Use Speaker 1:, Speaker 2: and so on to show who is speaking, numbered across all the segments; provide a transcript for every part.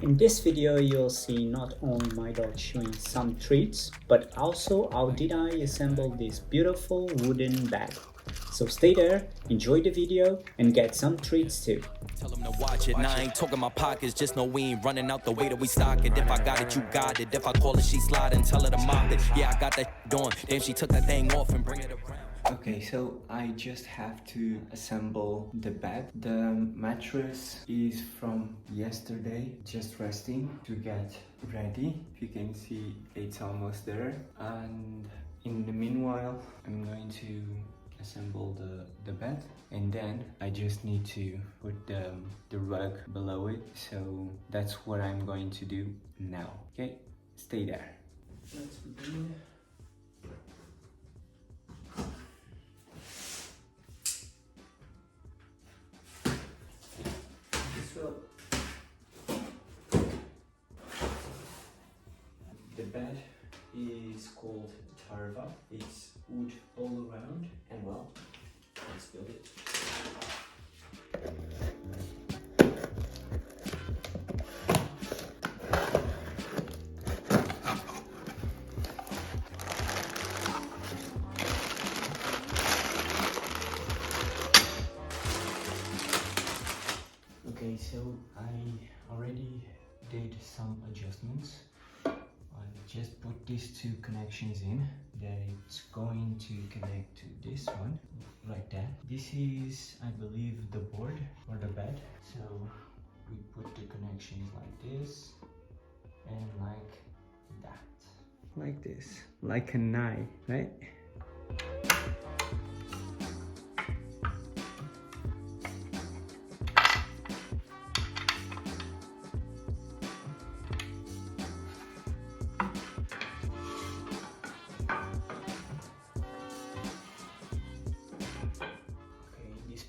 Speaker 1: In this video, you'll see not only my dog showing some treats, but also how did I assemble this beautiful wooden bed. So stay there, enjoy the video, and get some treats too.
Speaker 2: Tell them to watch it, and I ain't talking my pockets. Just know we ain't running out the way that we stock it. If I got it, you got it. If I call it, she slide and tell her to mop it. Yeah, I got that on. Damn, she took that thing off and bring it around.
Speaker 3: Okay, so I just have to assemble the bed. The mattress is from yesterday, just resting to get ready. If you can see, it's almost there. And in the meanwhile, I'm going to assemble the bed, and then I just need to put the rug below it. So that's what I'm going to do now. Okay, stay there. Let's begin. The bed is called Tarva. It's wood all around, and well, let's build it. Okay, so I already did some adjustments. I just put these two connections in. That it's going to connect to this one, like that. This is, I believe, the board for the bed. So we put the connections like this and like that. Like this, like a knife, right?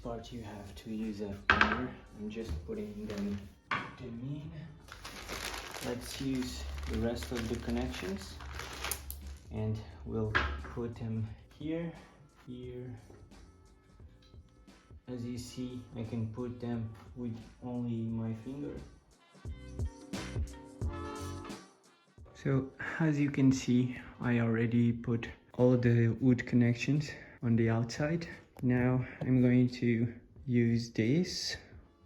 Speaker 3: Part you have to use a finger. I'm just putting them in. Let's use the rest of the connections, and we'll put them here. As you see, I can put them with only my finger. So as you can see, I already put all the wood connections on the outside. Now I'm going to use this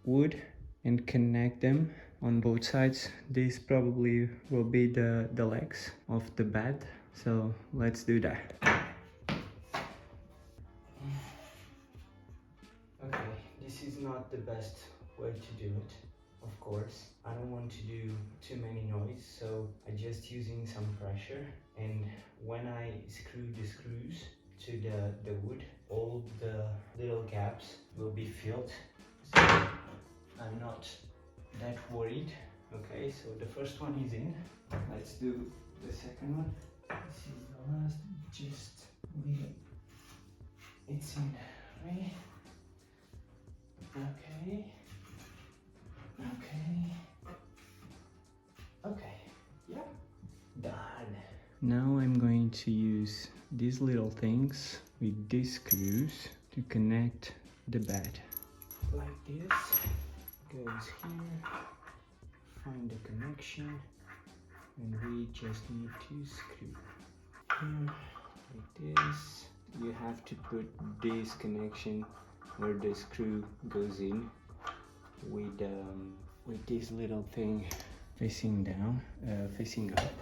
Speaker 3: wood and connect them on both sides. This probably will be the legs of the bed. So let's do that. Okay, this is not the best way to do it, of course. I don't want to do too many noise, so I'm just using some pressure. And when I screw the screws to the wood, all the little gaps will be filled, so I'm not that worried. Okay, so the first one is in. Let's do the second one. This is the last. Just leave it. It's in, right? Okay. Yeah, done. Now I'm going to use these little things with these screws to connect the bed. Like this. Goes here. Find the connection. And we just need to screw. Here, like this. You have to put this connection where the screw goes in with this little thing facing down, facing up.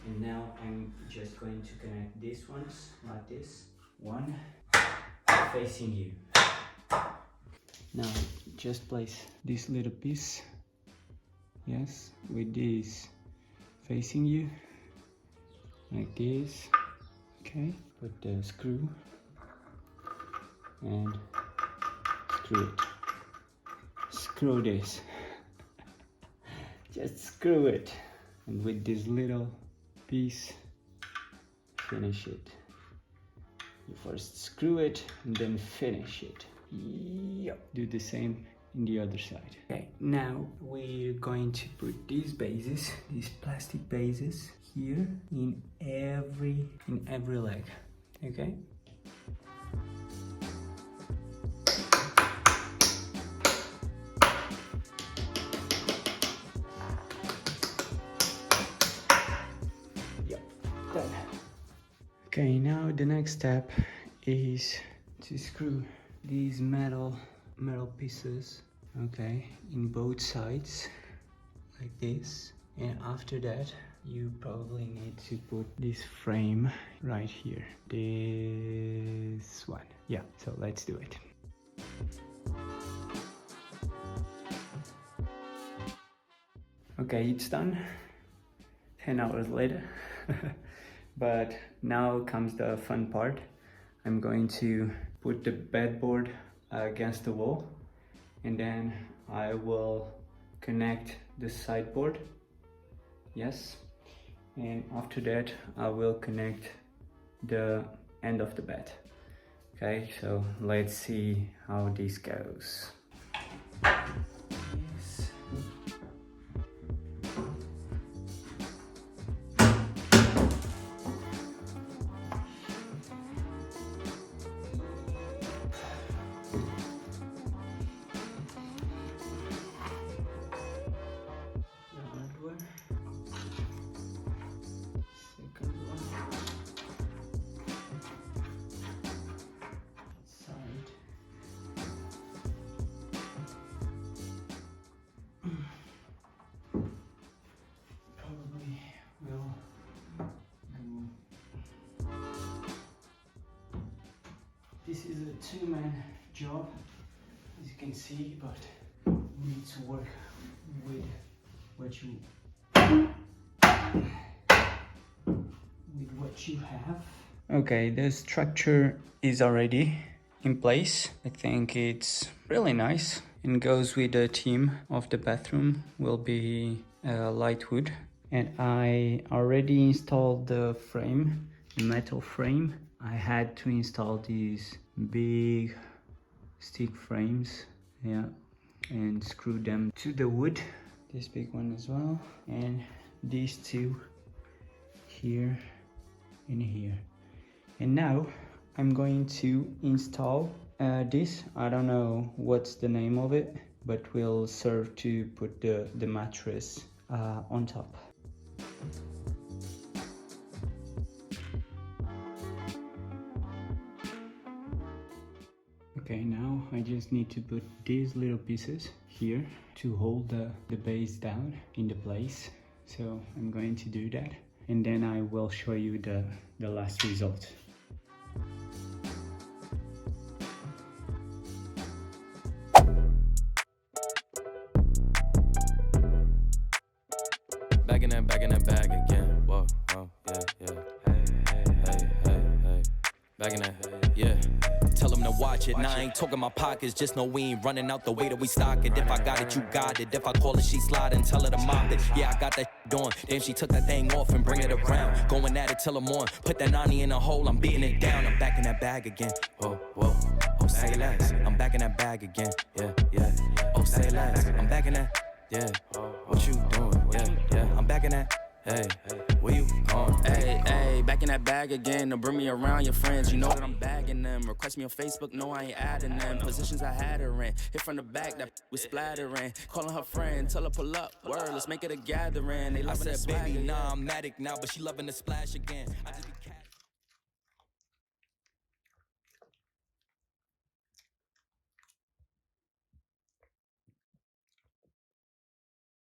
Speaker 3: And now I'm just going to connect these ones like this. One facing you. Now just place this little piece, yes, with this facing you, like this. Okay, put the screw and screw it. Screw this. Just screw it. And with this little piece, finish it. You first screw it and then finish it. Yep. Do the same in the other side. Okay, now we're going to put these bases, these plastic bases, here in every leg. Okay. Okay, now the next step is to screw these metal pieces, okay, in both sides like this. And after that you probably need to put this frame right here, this one. Yeah, so let's do it. Okay, it's done 10 hours later. But now comes the fun part. I'm going to put the bedboard against the wall, and then I will connect the sideboard. Yes, and after that I will connect the end of the bed. Okay, so let's see how this goes. Yes. This is a two-man job, as you can see, but we need to work with what you have. Okay, the structure is already in place. I think it's really nice and goes with the theme of the bathroom. Will be light wood, and I already installed the frame, the metal frame. I had to install these big stick frames, yeah, and screw them to the wood. This big one as well, and these two here and here. And now I'm going to install this. I don't know what's the name of it, but will serve to put the mattress on top. Okay, now I just need to put these little pieces here to hold the base down into place. So I'm going to do that, and then I will show you the last result.
Speaker 2: Back in that bag again. Whoa, whoa, yeah, yeah. Hey. Back in that, yeah. Tell them to watch it. Now I ain't talking my pockets, just know we ain't running out the way that we stock it. If I got it, you got it. If I call it, she slide and tell her to mop it. Yeah, I got that on. Then she took that thing off and bring it around. Going at it till I'm on. Put that 90 in a hole, I'm beating it down. I'm back in that bag again. Whoa, whoa. Oh, say less. I'm back in that bag again. Yeah, yeah. Oh, say less. I'm back in that. Yeah. What you doing? Yeah. I'm back in that. Hey, where you going? Hey, back in that bag again. Don't bring me around your friends. You know that I'm bagging them. Request me on Facebook. No, I ain't adding them. Positions I had her in. Hit from the back, that was splattering. Calling her friend, tell her pull up. Word, let's make it a gathering. They I said, baby, nah, I'm Matic now, but she loving the splash again. I just be